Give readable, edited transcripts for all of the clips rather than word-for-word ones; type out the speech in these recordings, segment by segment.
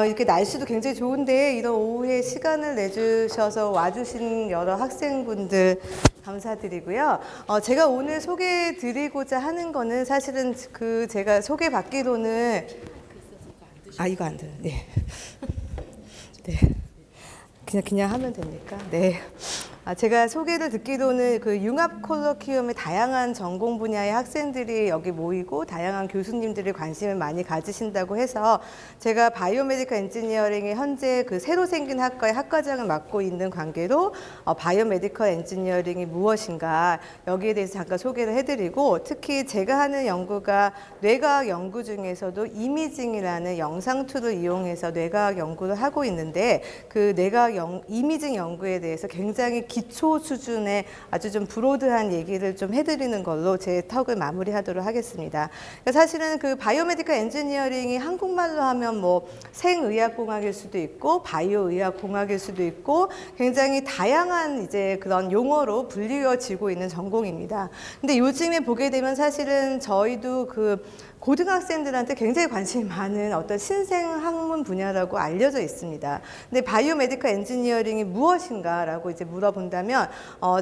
이렇게 날씨도 굉장히 좋은데 이런 오후에 시간을 내주셔서 와주신 여러 학생분들 감사드리고요. 제가 오늘 소개해드리고자 하는 거는 사실은 제가 소개받기로는 이거 안 되네. 네. 네. 그냥 하면 됩니까? 네. 제가 소개를 듣기로는 그 융합 콜로키움의 다양한 전공 분야의 학생들이 여기 모이고 다양한 교수님들이 관심을 많이 가지신다고 해서 제가 바이오메디컬 엔지니어링의 현재 그 새로 생긴 학과의 학과장을 맡고 있는 관계로 바이오메디컬 엔지니어링이 무엇인가 여기에 대해서 잠깐 소개를 해드리고, 특히 제가 하는 연구가 뇌과학 연구 중에서도 이미징이라는 영상 툴을 이용해서 뇌과학 연구를 하고 있는데, 그 뇌과학 이미징 연구에 대해서 굉장히 기초 수준의 아주 좀 브로드한 얘기를 좀 해드리는 걸로 제 턱을 마무리하도록 하겠습니다. 그러니까 사실은 그 바이오메디컬 엔지니어링이 한국말로 하면 뭐 생의학공학일 수도 있고 바이오의학공학일 수도 있고 굉장히 다양한 이제 그런 용어로 불리워지고 있는 전공입니다. 근데 요즘에 보게 되면 사실은 저희도 그 고등학생들한테 굉장히 관심이 많은 어떤 신생학문 분야라고 알려져 있습니다. 근데 바이오메디컬 엔지니어링이 무엇인가라고 이제 물어본다면,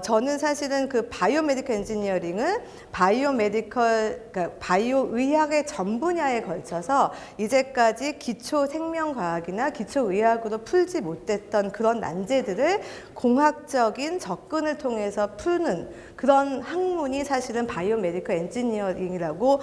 저는 사실은 그 바이오메디컬 엔지니어링은 그러니까 바이오의학의 전 분야에 걸쳐서 이제까지 기초 생명과학이나 기초의학으로 풀지 못했던 그런 난제들을 공학적인 접근을 통해서 푸는 그런 학문이 사실은 바이오메디컬 엔지니어링이라고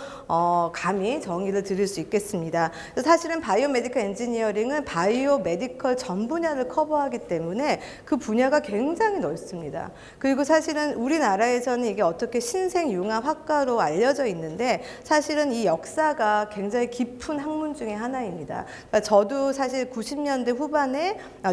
감히 정의를 드릴 수 있겠습니다. 사실은 바이오메디컬 엔지니어링은 바이오메디컬 전 분야를 커버하기 때문에 그 분야가 굉장히 넓습니다. 그리고 사실은 우리나라에서는 이게 어떻게 신생융합학과로 알려져 있는데, 사실은 이 역사가 굉장히 깊은 학문 중에 하나입니다. 그러니까 저도 사실 90년대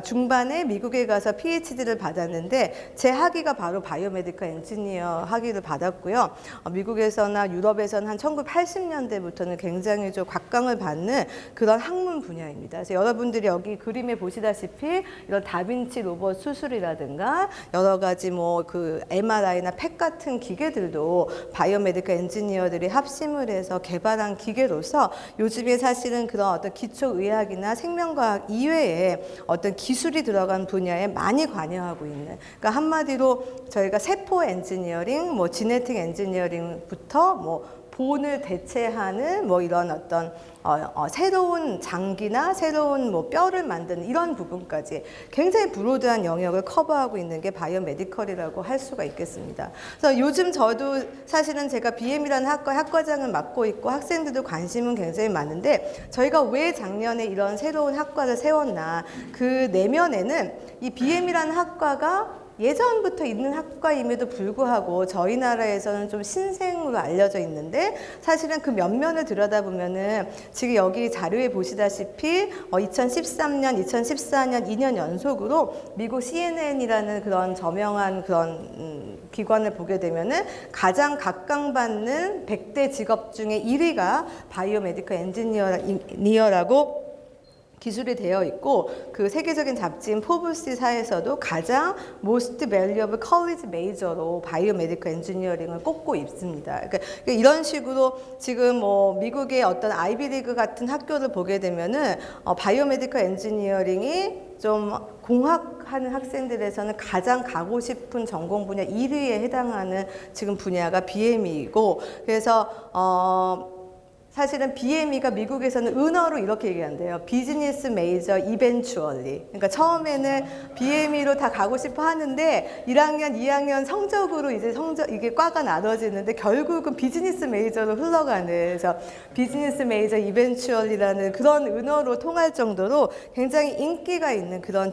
중반에 미국에 가서 PhD를 받았는데, 제 학위가 바로 바이오메디컬 엔지니어 학위를 받았고요. 미국에서나 유럽에서는 한 1980년대부터는 굉장히 좀 각광을 받는 그런 학문 분야입니다. 그래서 여러분들이 여기 그림에 보시다시피 이런 다빈치 로봇 수술이라든가 여러 가지 뭐 그 MRI나 팩 같은 기계들도 바이오메디컬 엔지니어들이 합심을 해서 개발한 기계로서 요즘에 사실은 그런 어떤 기초의학이나 생명과학 이외에 어떤 기술이 들어간 분야에 많이 관여하고 있는, 그러니까 한마디로 저희가 세포 엔지니어링, 뭐 지네틱 엔지니어링부터 뭐 본을 대체하는 뭐 이런 어떤 새로운 장기나 새로운 뭐 뼈를 만드는 이런 부분까지 굉장히 브로드한 영역을 커버하고 있는 게 바이오메디컬이라고 할 수가 있겠습니다. 그래서 요즘 저도 사실은 제가 BM이라는 학과장을 맡고 있고 학생들도 관심은 굉장히 많은데, 저희가 왜 작년에 이런 새로운 학과를 세웠나, 그 내면에는 이 BM이라는 학과가 예전부터 있는 학과임에도 불구하고 저희 나라에서는 좀 신생으로 알려져 있는데, 사실은 그 면면을 들여다보면은 지금 여기 자료에 보시다시피 2013년, 2014년 2년 연속으로 미국 CNN이라는 그런 저명한 그런 기관을 보게 되면은 가장 각광받는 100대 직업 중에 1위가 바이오메디컬 엔지니어라고 기술이 되어 있고, 그 세계적인 잡지인 포브스사에서도 가장 Most Valuable College Major로 바이오메디컬 엔지니어링을 꼽고 있습니다. 그러니까 이런 식으로 지금 뭐 미국의 어떤 아이비리그 같은 학교를 보게 되면은 바이오메디컬 엔지니어링이 좀 공학하는 학생들에서는 가장 가고 싶은 전공 분야 1위에 해당하는 지금 분야가 BME이고, 그래서 사실은 BME가 미국에서는 은어로 이렇게 얘기한대요. 비즈니스 메이저 이벤추얼리. 그러니까 처음에는 BME로 다 가고 싶어 하는데 1학년, 2학년 성적으로 이제 이게 과가 나눠지는데 결국은 비즈니스 메이저로 흘러가는, 그래서 비즈니스 메이저 이벤추얼리라는 그런 은어로 통할 정도로 굉장히 인기가 있는 그런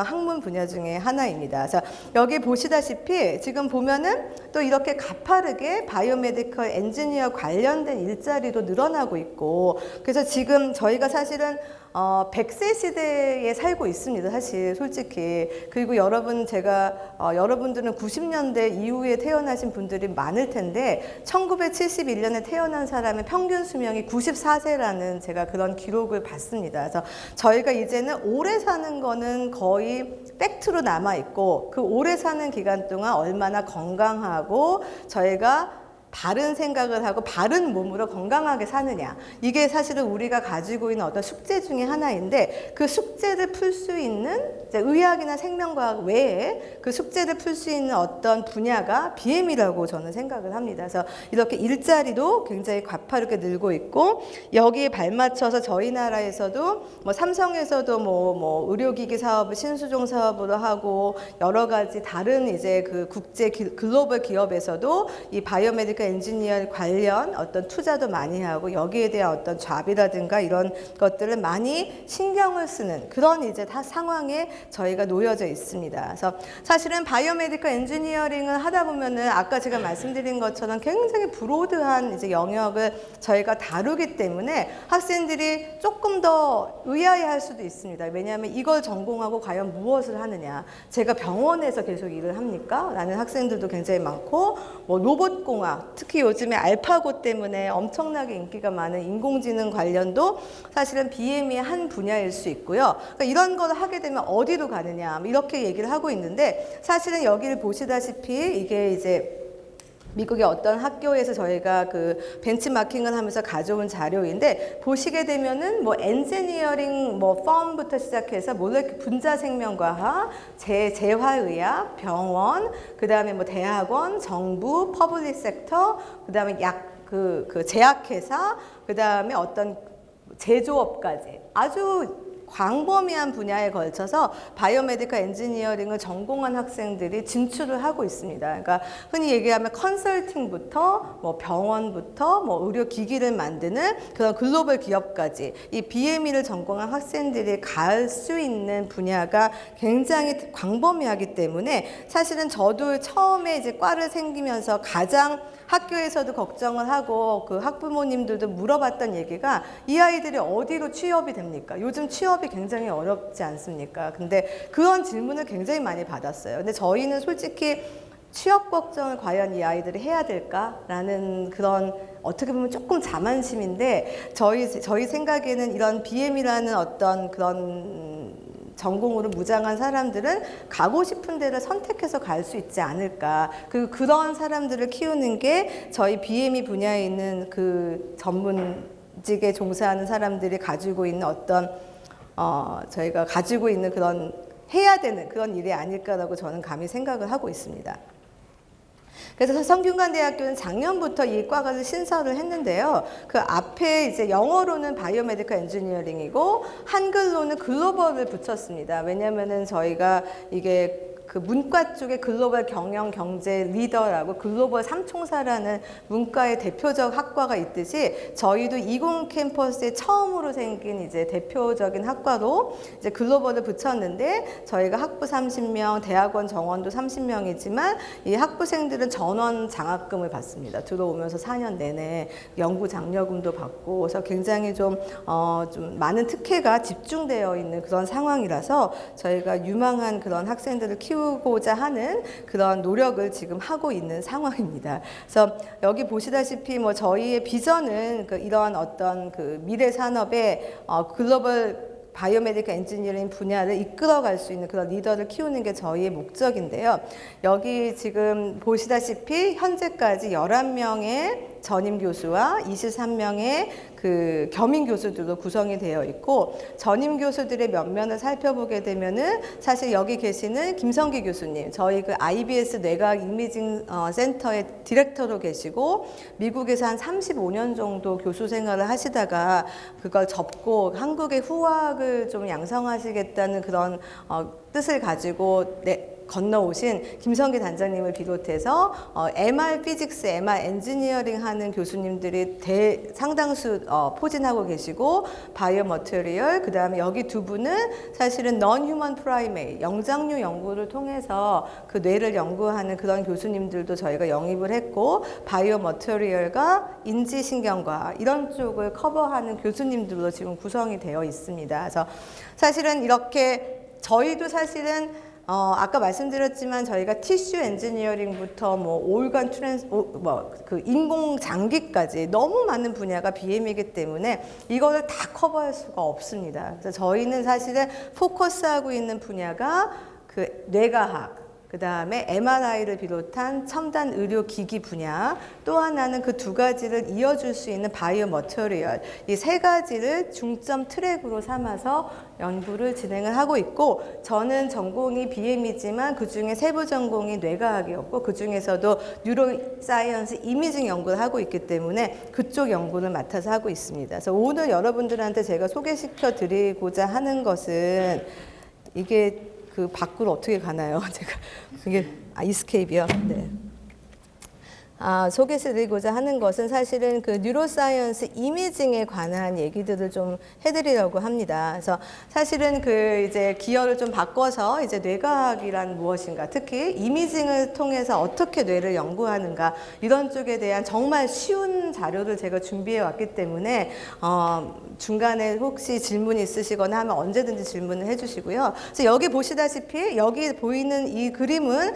학문 분야 중에 하나입니다. 그래서 여기 보시다시피 지금 보면은 또 이렇게 가파르게 바이오메디컬 엔지니어 관련된 일자리도 늘어나고 있고, 그래서 지금 저희가 사실은 100세 시대에 살고 있습니다. 사실 솔직히. 그리고 여러분들은 90년대 이후에 태어나신 분들이 많을 텐데 1971년에 태어난 사람의 평균 수명이 94세라는 제가 그런 기록을 봤습니다. 그래서 저희가 이제는 오래 사는 거는 거의 팩트로 남아 있고, 그 오래 사는 기간 동안 얼마나 건강하고 저희가 바른 생각을 하고 바른 몸으로 건강하게 사느냐. 이게 사실은 우리가 가지고 있는 어떤 숙제 중에 하나인데 그 숙제를 풀 수 있는 의학이나 생명과학 외에 그 숙제를 풀 수 있는 어떤 분야가 BM이라고 저는 생각을 합니다. 그래서 이렇게 일자리도 굉장히 가파르게 늘고 있고 여기에 발맞춰서 저희 나라에서도 뭐 삼성에서도 뭐 의료기기 사업을 신수종 사업으로 하고 여러 가지 다른 이제 그 국제 글로벌 기업에서도 이 바이오메디컬 엔지니어 관련 어떤 투자도 많이 하고 여기에 대한 어떤 잡이라든가 이런 것들을 많이 신경을 쓰는 그런 이제 다 상황에 저희가 놓여져 있습니다. 그래서 사실은 바이오메디컬 엔지니어링을 하다 보면은 아까 제가 말씀드린 것처럼 굉장히 브로드한 이제 영역을 저희가 다루기 때문에 학생들이 조금 더 의아해할 수도 있습니다. 왜냐하면 이걸 전공하고 과연 무엇을 하느냐? 제가 병원에서 계속 일을 합니까? 라는 학생들도 굉장히 많고 뭐 로봇공학, 특히 요즘에 알파고 때문에 엄청나게 인기가 많은 인공지능 관련도 사실은 BM의 한 분야일 수 있고요. 그러니까 이런 걸 하게 되면 어디로 가느냐 이렇게 얘기를 하고 있는데 사실은 여기를 보시다시피 이게 이제 미국의 어떤 학교에서 저희가 그 벤치마킹을 하면서 가져온 자료인데 보시게 되면은 뭐 엔지니어링 뭐 펌부터 시작해서 몰레 분자 생명과학, 재활의학, 병원, 그다음에 뭐 대학원, 정부, 퍼블릭 섹터, 그다음에 그 제약회사, 그다음에 어떤 제조업까지 아주 광범위한 분야에 걸쳐서 바이오메디컬 엔지니어링을 전공한 학생들이 진출을 하고 있습니다. 그러니까 흔히 얘기하면 컨설팅부터 뭐 병원부터 뭐 의료기기를 만드는 그런 글로벌 기업까지 이 BME를 전공한 학생들이 갈 수 있는 분야가 굉장히 광범위하기 때문에 사실은 저도 처음에 이제 과를 생기면서 가장 학교에서도 걱정을 하고 그 학부모님들도 물어봤던 얘기가 이 아이들이 어디로 취업이 됩니까? 요즘 취업이 굉장히 어렵지 않습니까? 근데 그런 질문을 굉장히 많이 받았어요. 근데 저희는 솔직히 취업 걱정을 과연 이 아이들이 해야 될까라는 그런 어떻게 보면 조금 자만심인데 저희 생각에는 이런 BM이라는 어떤 그런 전공으로 무장한 사람들은 가고 싶은 데를 선택해서 갈 수 있지 않을까. 그런 사람들을 키우는 게 저희 BME 분야에 있는 그 전문직에 종사하는 사람들이 가지고 있는 어떤 저희가 가지고 있는 그런 해야 되는 그런 일이 아닐까라고 저는 감히 생각을 하고 있습니다. 그래서 성균관대학교는 작년부터 이 과를 신설을 했는데요. 그 앞에 이제 영어로는 바이오메디컬 엔지니어링이고 한글로는 글로벌을 붙였습니다. 왜냐면은 저희가 이게 그 문과 쪽에 글로벌 경영 경제 리더라고 글로벌 삼총사라는 문과의 대표적 학과가 있듯이 저희도 20 캠퍼스에 처음으로 생긴 이제 대표적인 학과로 이제 글로벌을 붙였는데 저희가 학부 30명, 대학원 정원도 30명이지만 이 학부생들은 전원 장학금을 받습니다. 들어오면서 4년 내내 연구 장려금도 받고 그래서 굉장히 좀 많은 특혜가 집중되어 있는 그런 상황이라서 저희가 유망한 그런 학생들을 키우고자 하는 그런 노력을 지금 하고 있는 상황입니다. 그래서 여기 보시다시피 뭐 저희의 비전은 이러한 어떤 그 미래 산업의 글로벌 바이오메디컬 엔지니어링 분야를 이끌어갈 수 있는 그런 리더를 키우는 게 저희의 목적인데요. 여기 지금 보시다시피 현재까지 11명의 전임 교수와 23명의 그 겸임 교수들로 구성이 되어 있고 전임 교수들의 면면을 살펴보게 되면은 사실 여기 계시는 김성기 교수님, 저희 그 IBS 뇌과학 이미징 센터의 디렉터로 계시고 미국에서 한 35년 정도 교수 생활을 하시다가 그걸 접고 한국의 후학을 좀 양성하시겠다는 그런 뜻을 가지고 건너오신 김성기 단장님을 비롯해서 MR 피직스, MR 엔지니어링 하는 교수님들이 상당수 포진하고 계시고 바이오 머티리얼, 그 다음에 여기 두 분은 사실은 non-human primate, 영장류 연구를 통해서 그 뇌를 연구하는 그런 교수님들도 저희가 영입을 했고 바이오 머티리얼과 인지신경과 이런 쪽을 커버하는 교수님들로 지금 구성이 되어 있습니다. 그래서 사실은 이렇게 저희도 사실은 아까 말씀드렸지만 저희가 티슈 엔지니어링부터 뭐 올간 그 인공 장기까지 너무 많은 분야가 BM이기 때문에 이거를 다 커버할 수가 없습니다. 그래서 저희는 사실은 포커스하고 있는 분야가 그 뇌과학, 그 다음에 MRI를 비롯한 첨단 의료기기 분야, 또 하나는 그 두 가지를 이어줄 수 있는 바이오 머터리얼, 이 세 가지를 중점 트랙으로 삼아서 연구를 진행을 하고 있고, 저는 전공이 BM이지만 그 중에 세부 전공이 뇌과학이었고, 그 중에서도 뉴로사이언스 이미징 연구를 하고 있기 때문에 그쪽 연구를 맡아서 하고 있습니다. 그래서 오늘 여러분들한테 제가 소개시켜 드리고자 하는 것은, 이게 그 밖으로 어떻게 가나요? 제가 이게 이스케이프요. 네. 소개해드리고자 하는 것은 사실은 그 뉴로사이언스 이미징에 관한 얘기들을 좀 해드리려고 합니다. 그래서 사실은 그 이제 기어를 좀 바꿔서 이제 뇌과학이란 무엇인가, 특히 이미징을 통해서 어떻게 뇌를 연구하는가, 이런 쪽에 대한 정말 쉬운 자료를 제가 준비해 왔기 때문에 중간에 혹시 질문이 있으시거나 하면 언제든지 질문을 해주시고요. 그래서 여기 보시다시피 여기 보이는 이 그림은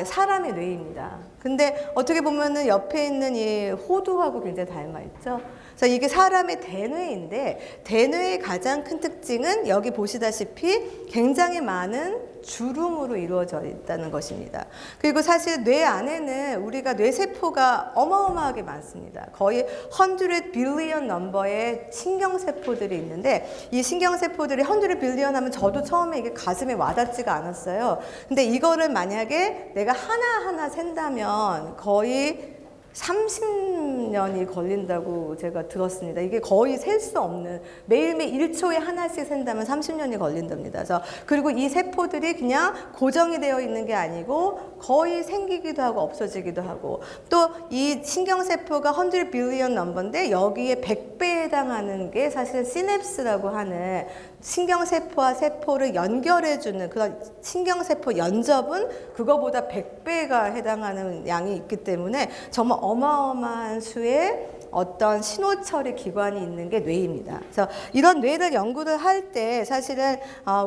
사람의 뇌입니다. 근데 어떻게 보면은 옆에 있는 이 호두하고 굉장히 닮아 있죠. 그래서 이게 사람의 대뇌인데, 대뇌의 가장 큰 특징은 여기 보시다시피 굉장히 많은 주름으로 이루어져 있다는 것입니다. 그리고 사실 뇌 안에는 우리가 뇌세포가 어마어마하게 많습니다. 거의 100 빌리언 넘버의 신경세포들이 있는데, 이 신경세포들이 100 빌리언 하면 저도 처음에 이게 가슴에 와닿지가 않았어요. 근데 이거를 만약에 내가 하나하나 센다면 거의 30년이 걸린다고 제가 들었습니다. 이게 거의 셀 수 없는, 매일매일 1초에 하나씩 센다면 30년이 걸린답니다. 그래서 그리고 이 세포들이 그냥 고정이 되어 있는 게 아니고 거의 생기기도 하고 없어지기도 하고, 또 이 신경세포가 100 빌리언 넘버인데 여기에 100배에 해당하는 게 사실 시냅스라고 하는 신경세포와 세포를 연결해주는 그런 신경세포 연접은 그거보다 100배가 해당하는 양이 있기 때문에 정말 어마어마한 수의 어떤 신호 처리 기관이 있는 게 뇌입니다. 그래서 이런 뇌를 연구를 할 때 사실은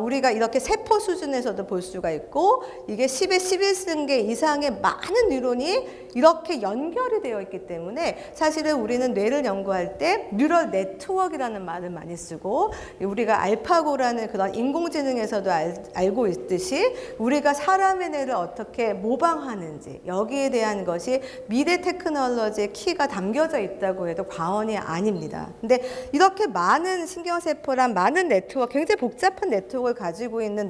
우리가 이렇게 세포 수준에서도 볼 수가 있고, 이게 10의 11승계 이상의 많은 뉴런이 이렇게 연결이 되어 있기 때문에 사실은 우리는 뇌를 연구할 때 뉴럴 네트워크라는 말을 많이 쓰고, 우리가 알파고라는 그런 인공지능에서도 알고 있듯이 우리가 사람의 뇌를 어떻게 모방하는지, 여기에 대한 것이 미래 테크놀로지의 키가 담겨져 있다고 해도 과언이 아닙니다. 근데 이렇게 많은 신경세포란 많은 네트워크, 굉장히 복잡한 네트워크를 가지고 있는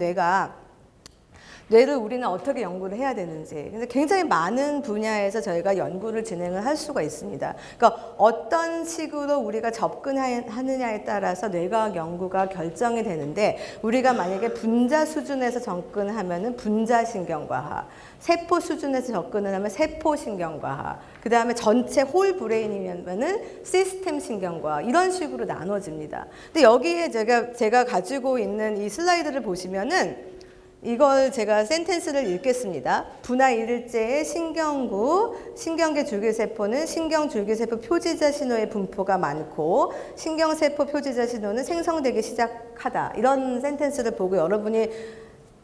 뇌를 우리는 어떻게 연구를 해야 되는지, 근데 굉장히 많은 분야에서 저희가 연구를 진행을 할 수가 있습니다. 그러니까 어떤 식으로 우리가 접근하느냐에 따라서 뇌과학 연구가 결정이 되는데, 우리가 만약에 분자 수준에서 접근하면은 분자신경과학, 세포 수준에서 접근을 하면 세포신경과학, 그 다음에 전체 홀 브레인이면은 시스템 신경과학, 이런 식으로 나눠집니다. 근데 여기에 제가 가지고 있는 이 슬라이드를 보시면은 이걸 제가 센텐스를 읽겠습니다. 분화 1일째의 신경계 줄기세포는 신경줄기세포 표지자 신호의 분포가 많고 신경세포 표지자 신호는 생성되기 시작하다. 이런 센텐스를 보고 여러분이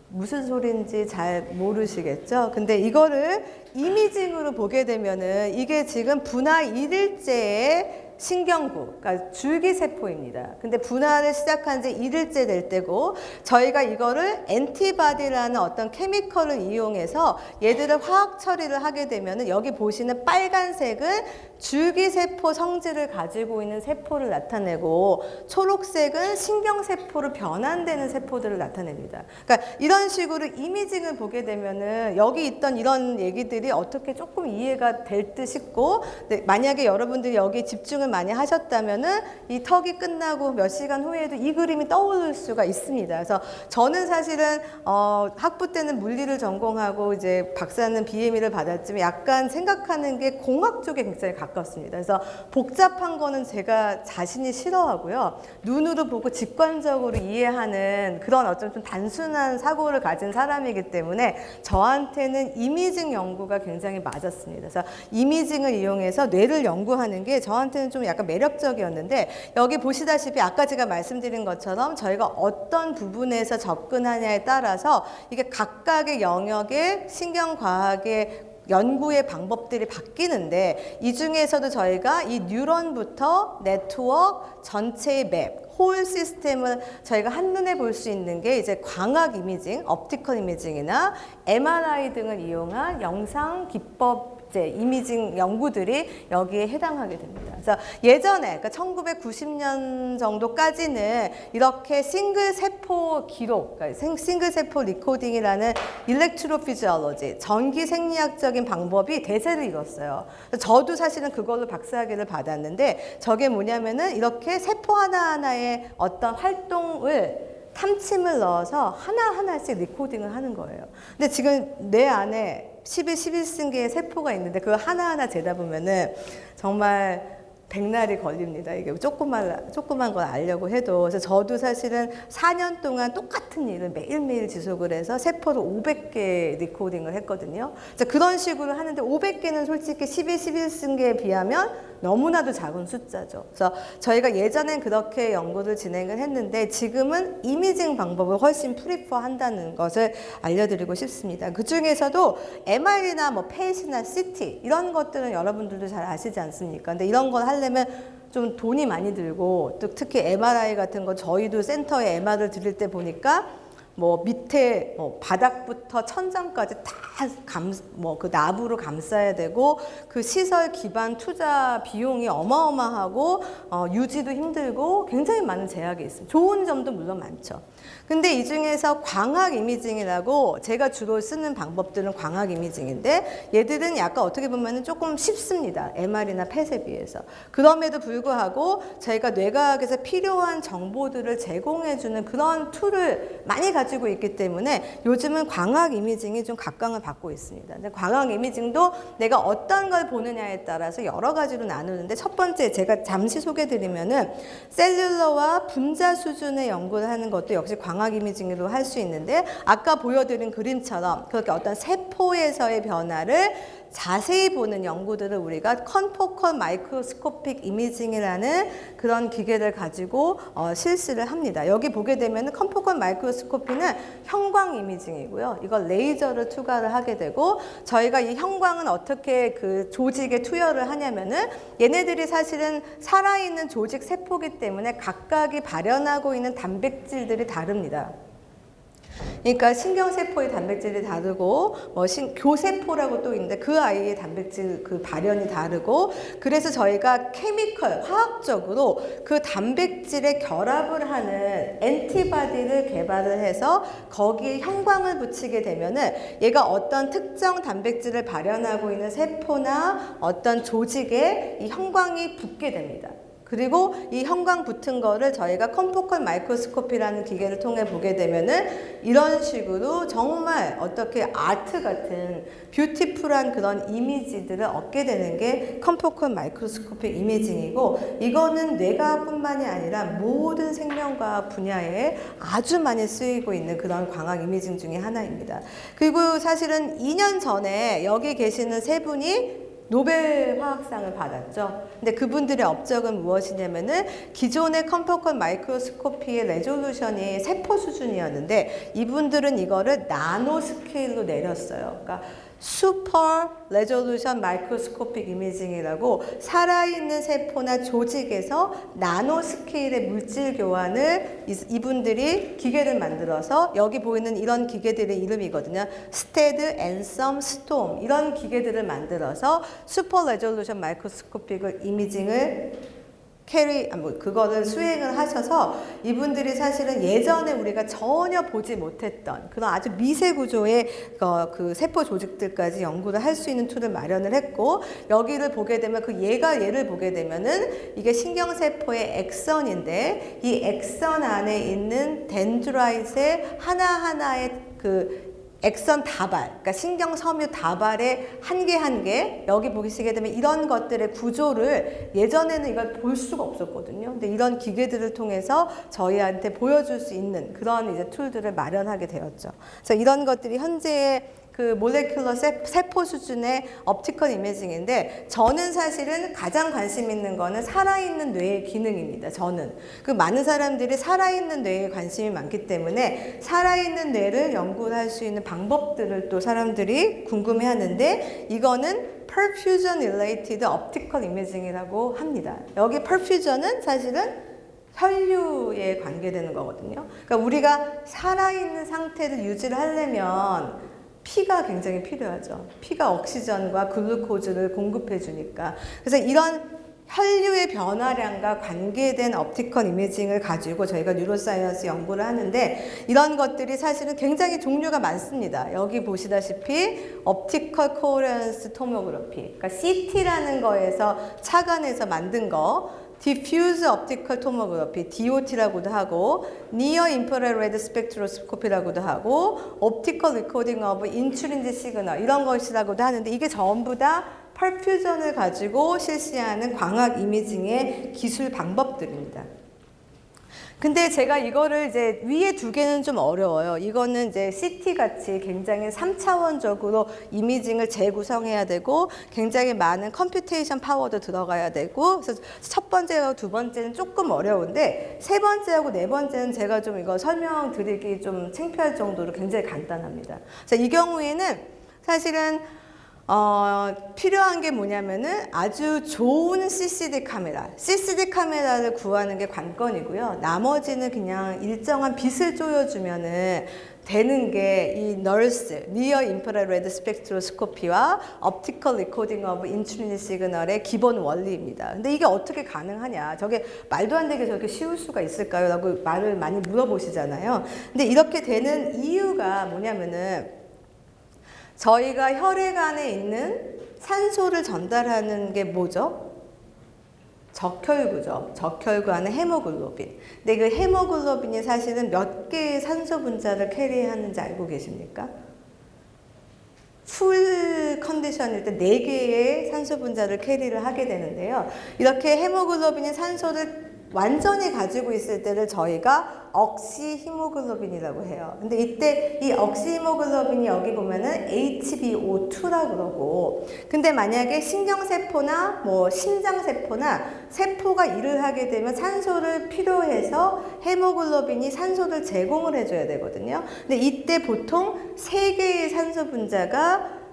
무슨 소리인지 잘 모르시겠죠? 근데 이거를 이미징으로 보게 되면은 이게 지금 분화 1일째의 신경구, 그러니까 줄기세포입니다. 근데 분화를 시작한 지 1일째 될 때고, 저희가 이거를 엔티바디라는 어떤 케미컬을 이용해서 얘들을 화학 처리를 하게 되면은 여기 보시는 빨간색은 줄기세포 성질을 가지고 있는 세포를 나타내고, 초록색은 신경세포로 변환되는 세포들을 나타냅니다. 그러니까 이런 식으로 이미징을 보게 되면은 여기 있던 이런 얘기들이 어떻게 조금 이해가 될 듯 싶고, 만약에 여러분들이 여기 집중을 많이 하셨다면은 이 턱이 끝나고 몇 시간 후에도 이 그림이 떠오를 수가 있습니다. 그래서 저는 사실은 학부 때는 물리를 전공하고 이제 박사는 BME를 받았지만 약간 생각하는 게 공학 쪽에 굉장히 가깝습니다. 그래서 복잡한 거는 제가 자신이 싫어하고요. 눈으로 보고 직관적으로 이해하는 그런 어쩜 좀 단순한 사고를 가진 사람이기 때문에 저한테는 이미징 연구가 굉장히 맞았습니다. 그래서 이미징을 이용해서 뇌를 연구하는 게 저한테는 좀 약간 매력적이었는데, 여기 보시다시피 아까 제가 말씀드린 것처럼 저희가 어떤 부분에서 접근하냐에 따라서 이게 각각의 영역의 신경과학의 연구의 방법들이 바뀌는데 이 중에서도 저희가 이 뉴런부터 네트워크 전체의 맵, 홀 시스템을 저희가 한눈에 볼 수 있는 게 이제 광학 이미징, 옵티컬 이미징이나 MRI 등을 이용한 영상 기법 이미징 연구들이 여기에 해당하게 됩니다. 그래서 예전에 그러니까 1990년 정도까지는 이렇게 싱글 세포 기록, 그러니까 싱글 세포 리코딩이라는 일렉트로피지올로지, 전기 생리학적인 방법이 대세를 이뤘어요. 저도 사실은 그걸로 박사학위를 받았는데 저게 뭐냐면은 이렇게 세포 하나하나의 어떤 활동을 탐침을 넣어서 하나하나씩 리코딩을 하는 거예요. 근데 지금 뇌 안에 11승계의 세포가 있는데 그거 하나하나 재다 보면은 정말 백날이 걸립니다. 이게 조그만 걸 알려고 해도. 그래서 저도 사실은 4년 동안 똑같은 일을 매일매일 지속을 해서 세포를 500개 리코딩을 했거든요. 그래서 그런 식으로 하는데 500개는 솔직히 11승계에 비하면 너무나도 작은 숫자죠. 그래서 저희가 예전엔 그렇게 연구를 진행을 했는데 지금은 이미징 방법을 훨씬 프리퍼한다는 것을 알려드리고 싶습니다. 그 중에서도 MR이나 뭐 펫이나 CT 이런 것들은 여러분들도 잘 아시지 않습니까? 근데 이런 걸 하려면 좀 돈이 많이 들고 또 특히 MRI 같은 거 저희도 센터에 MR을 드릴 때 보니까 뭐 밑에 뭐 바닥부터 천장까지 다 그 나부로 감싸야 되고 그 시설 기반 투자 비용이 어마어마하고 유지도 힘들고 굉장히 많은 제약이 있습니다. 좋은 점도 물론 많죠. 근데 이 중에서 광학 이미징이라고 제가 주로 쓰는 방법들은 광학 이미징인데 얘들은 약간 어떻게 보면 조금 쉽습니다. MR이나 펫에 비해서. 그럼에도 불구하고 저희가 뇌과학에서 필요한 정보들을 제공해주는 그런 툴을 많이 가지고 있기 때문에 요즘은 광학 이미징이 좀 각광을 받고 있습니다. 근데 광학 이미징도 내가 어떤 걸 보느냐에 따라서 여러 가지로 나누는데 첫 번째 제가 잠시 소개드리면은 셀룰러와 분자 수준의 연구를 하는 것도 역시 광학 이미징으로 할 수 있는데 아까 보여드린 그림처럼 그렇게 어떤 세포에서의 변화를 자세히 보는 연구들을 우리가 컨포컬 마이크로스코픽 이미징이라는 그런 기계를 가지고 실시를 합니다. 여기 보게 되면 컨포컬 마이크로스코피는 형광 이미징이고요. 이걸 레이저를 투과를 하게 되고 저희가 이 형광은 어떻게 그 조직에 투여를 하냐면은 얘네들이 사실은 살아있는 조직 세포이기 때문에 각각이 발현하고 있는 단백질들이 다릅니다. 그러니까 신경세포의 단백질이 다르고 교세포라고 또 있는데 그 아이의 단백질 그 발현이 다르고 그래서 저희가 케미컬 화학적으로 그 단백질에 결합을 하는 엔티바디를 개발을 해서 거기에 형광을 붙이게 되면은 얘가 어떤 특정 단백질을 발현하고 있는 세포나 어떤 조직에 이 형광이 붙게 됩니다. 그리고 이 형광 붙은 거를 저희가 컨포컬 마이크로스코피라는 기계를 통해 보게 되면은 이런 식으로 정말 어떻게 아트 같은 뷰티풀한 그런 이미지들을 얻게 되는 게 컨포컬 마이크로스코피 이미징이고 이거는 뇌과학뿐만이 아니라 모든 생명과학 분야에 아주 많이 쓰이고 있는 그런 광학 이미징 중에 하나입니다. 그리고 사실은 2년 전에 여기 계시는 세 분이 노벨 화학상을 받았죠. 근데 그분들의 업적은 무엇이냐면은 기존의 컨포컬 마이크로스코피의 레졸루션이 세포 수준이었는데 이분들은 이거를 나노 스케일로 내렸어요. 그러니까 슈퍼 레졸루션 마이크로스코픽 이미징이라고 살아있는 세포나 조직에서 나노 스케일의 물질 교환을 이분들이 기계를 만들어서 여기 보이는 이런 기계들의 이름이거든요. 스테드, 앤썸, 스톰 이런 기계들을 만들어서 슈퍼 레졸루션 마이크로스코픽 이미징을 그거를 수행을 하셔서 이분들이 사실은 예전에 우리가 전혀 보지 못했던 그런 아주 미세 구조의 그 세포 조직들까지 연구를 할 수 있는 툴을 마련을 했고 여기를 보게 되면 얘를 보게 되면은 이게 신경세포의 액선인데 이 액선 안에 있는 덴드라이트의 하나하나의 그 액선 다발, 그러니까 신경섬유 다발의 한 개 한 개 여기 보시게 되면 이런 것들의 구조를 예전에는 이걸 볼 수가 없었거든요. 근데 이런 기계들을 통해서 저희한테 보여줄 수 있는 그런 이제 툴들을 마련하게 되었죠. 그래서 이런 것들이 현재의 그 몰레큘러 세포 수준의 옵티컬 이미징인데 저는 사실은 가장 관심 있는 거는 살아있는 뇌의 기능입니다. 저는 그 많은 사람들이 살아있는 뇌에 관심이 많기 때문에 살아있는 뇌를 연구를 할 수 있는 방법들을 또 사람들이 궁금해하는데 이거는 perfusion related optical imaging이라고 합니다. 여기 perfusion은 사실은 혈류에 관계되는 거거든요. 그러니까 우리가 살아있는 상태를 유지를 하려면 피가 굉장히 필요하죠. 피가 옥시전과 글루코즈를 공급해 주니까. 그래서 이런 혈류의 변화량과 관계된 옵티컬 이미징을 가지고 저희가 뉴로사이언스 연구를 하는데 이런 것들이 사실은 굉장히 종류가 많습니다. 여기 보시다시피 옵티컬 코어런스 토모그래피, 그러니까 CT라는 거에서 착안해서 만든 거, Diffuse Optical Tomography, DOT라고도 하고, Near Infrared Spectroscopy라고도 하고, Optical Recording of Intrinsic Signal 이런 것이라고도 하는데 이게 전부 다 perfusion을 가지고 실시하는 광학 이미징의 기술 방법들입니다. 근데 제가 이거를 이제 위에 두 개는 좀 어려워요. 이거는 이제 CT 같이 굉장히 3차원적으로 이미징을 재구성해야 되고 굉장히 많은 컴퓨테이션 파워도 들어가야 되고 그래서 첫 번째와 두 번째는 조금 어려운데 세 번째하고 네 번째는 제가 좀 이거 설명드리기 좀 창피할 정도로 굉장히 간단합니다. 자, 이 경우에는 사실은 필요한 게 뭐냐면은 아주 좋은 CCD 카메라를 구하는 게 관건이고요. 나머지는 그냥 일정한 빛을 쪼여주면은 되는 게 이 NIRS, Near Infrared Spectroscopy와 Optical Recording of Intrinsic Signal의 기본 원리입니다. 근데 이게 어떻게 가능하냐? 저게 말도 안 되게 저렇게 쉬울 수가 있을까요? 라고 말을 많이 물어보시잖아요. 근데 이렇게 되는 이유가 뭐냐면은 저희가 혈액 안에 있는 산소를 전달하는 게 뭐죠? 적혈구죠. 적혈구 안에 헤모글로빈. 근데 그 헤모글로빈이 사실은 몇 개의 산소 분자를 캐리하는지 알고 계십니까? 풀 컨디션일 때 4개의 산소 분자를 캐리를 하게 되는데요. 이렇게 헤모글로빈이 산소를 완전히 가지고 있을 때를 저희가 억시 히모글로빈이라고 해요. 근데 이때 이 억시 히모글로빈이 여기 보면은 HbO2라 그러고, 근데 만약에 신경세포나 뭐 심장세포나 세포가 일을 하게 되면 산소를 필요해서 헤모글로빈이 산소를 제공을 해줘야 되거든요. 근데 이때 보통 3개의 산소 분자가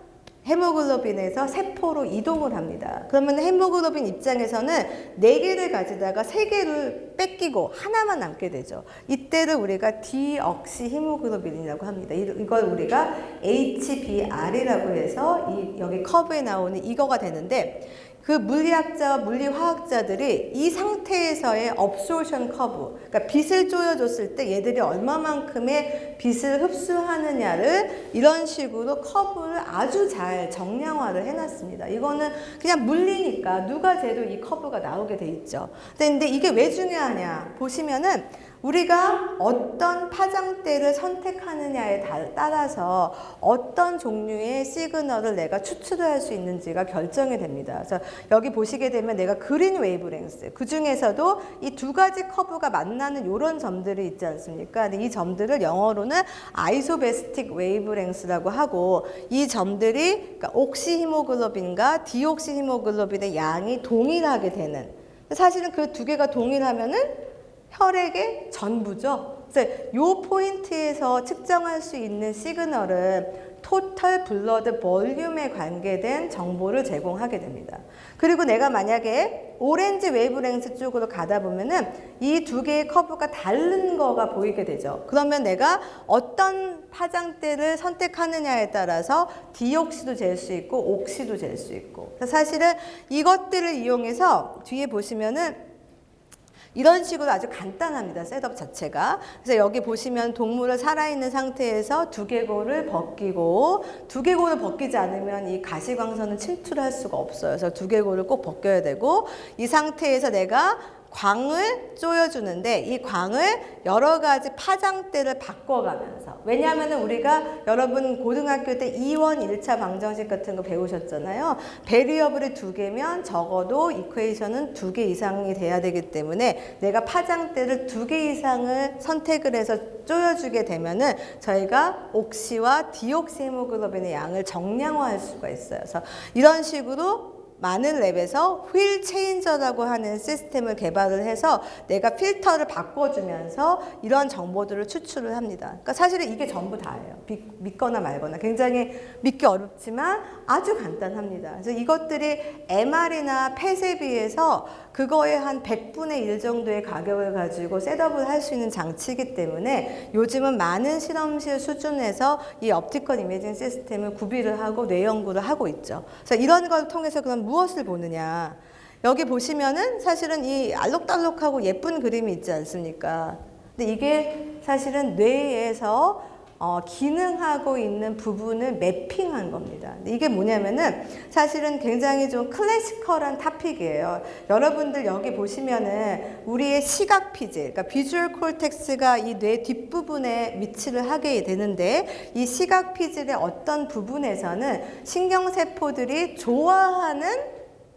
헤모글로빈에서 세포로 이동을 합니다. 그러면 헤모글로빈 입장에서는 4개를 가지다가 3개를 뺏기고 하나만 남게 되죠. 이때를 우리가 디옥시 히모글로빈이라고 합니다. 이걸 우리가 HBr이라고 해서 여기 커브에 나오는 이거가 되는데 그 물리학자와 물리화학자들이 이 상태에서의 업소션 커브, 그러니까 빛을 쪼여줬을 때 얘들이 얼마만큼의 빛을 흡수하느냐를 이런 식으로 커브를 아주 잘 정량화를 해놨습니다. 이거는 그냥 물리니까 누가 재도 이 커브가 나오게 돼 있죠. 근데 이게 왜 중요하냐 보시면은 우리가 어떤 파장대를 선택하느냐에 따라서 어떤 종류의 시그널을 내가 추출을 할 수 있는지가 결정이 됩니다. 그래서 여기 보시게 되면 내가 그린 웨이브랭스, 그 중에서도 이 두 가지 커브가 만나는 이런 점들이 있지 않습니까? 근데 이 점들을 영어로는 아이소베스틱 웨이브랭스라고 하고 이 점들이 그러니까 옥시 히모글로빈과 디옥시 히모글로빈의 양이 동일하게 되는, 사실은 그 두 개가 동일하면은 혈액의 전부죠. 그래서 이 포인트에서 측정할 수 있는 시그널은 토탈 블러드 볼륨에 관계된 정보를 제공하게 됩니다. 그리고 내가 만약에 오렌지 웨이브랭스 쪽으로 가다 보면은 이 두 개의 커브가 다른 거가 보이게 되죠. 그러면 내가 어떤 파장대를 선택하느냐에 따라서 디옥시도 잴 수 있고 옥시도 잴 수 있고. 사실은 이것들을 이용해서 뒤에 보시면은 이런 식으로 아주 간단합니다. 셋업 자체가. 그래서 여기 보시면 동물을 살아있는 상태에서 두개골을 벗기고, 두개골을 벗기지 않으면 이 가시광선은 침투를 할 수가 없어요. 그래서 두개골을 꼭 벗겨야 되고, 이 상태에서 내가 광을 쪼여주는데 이 광을 여러 가지 파장대를 바꿔가면서, 왜냐하면 우리가 여러분 고등학교 때 2원 1차 방정식 같은 거 배우셨잖아요. 베리어블이 2개면 적어도 이퀘이션은 2개 이상이 돼야 되기 때문에 내가 파장대를 2개 이상을 선택을 해서 쪼여주게 되면은 저희가 옥시와 디옥시 헤모글로빈의 양을 정량화할 수가 있어요. 그래서 이런 식으로 많은 랩에서 휠 체인저라고 하는 시스템을 개발을 해서 내가 필터를 바꿔주면서 이런 정보들을 추출을 합니다. 그러니까 사실은 이게 전부 다예요. 믿거나 말거나. 굉장히 믿기 어렵지만 아주 간단합니다. 그래서 이것들이 MR이나 펫에 비해서 그거의 한 100분의 1 정도의 가격을 가지고 셋업을 할 수 있는 장치이기 때문에 요즘은 많은 실험실 수준에서 이 옵티컬 이미징 시스템을 구비를 하고 뇌 연구를 하고 있죠. 그래서 이런 걸 통해서 그럼 무엇을 보느냐. 여기 보시면은 사실은 이 알록달록하고 예쁜 그림이 있지 않습니까? 근데 이게 사실은 뇌에서 기능하고 있는 부분을 매핑한 겁니다. 이게 뭐냐면은 사실은 굉장히 좀 클래시컬한 토픽이에요. 여러분들 여기 보시면은 우리의 시각 피질, 그러니까 비주얼 콜텍스가 이 뇌 뒷부분에 위치를 하게 되는데 이 시각 피질의 어떤 부분에서는 신경세포들이 좋아하는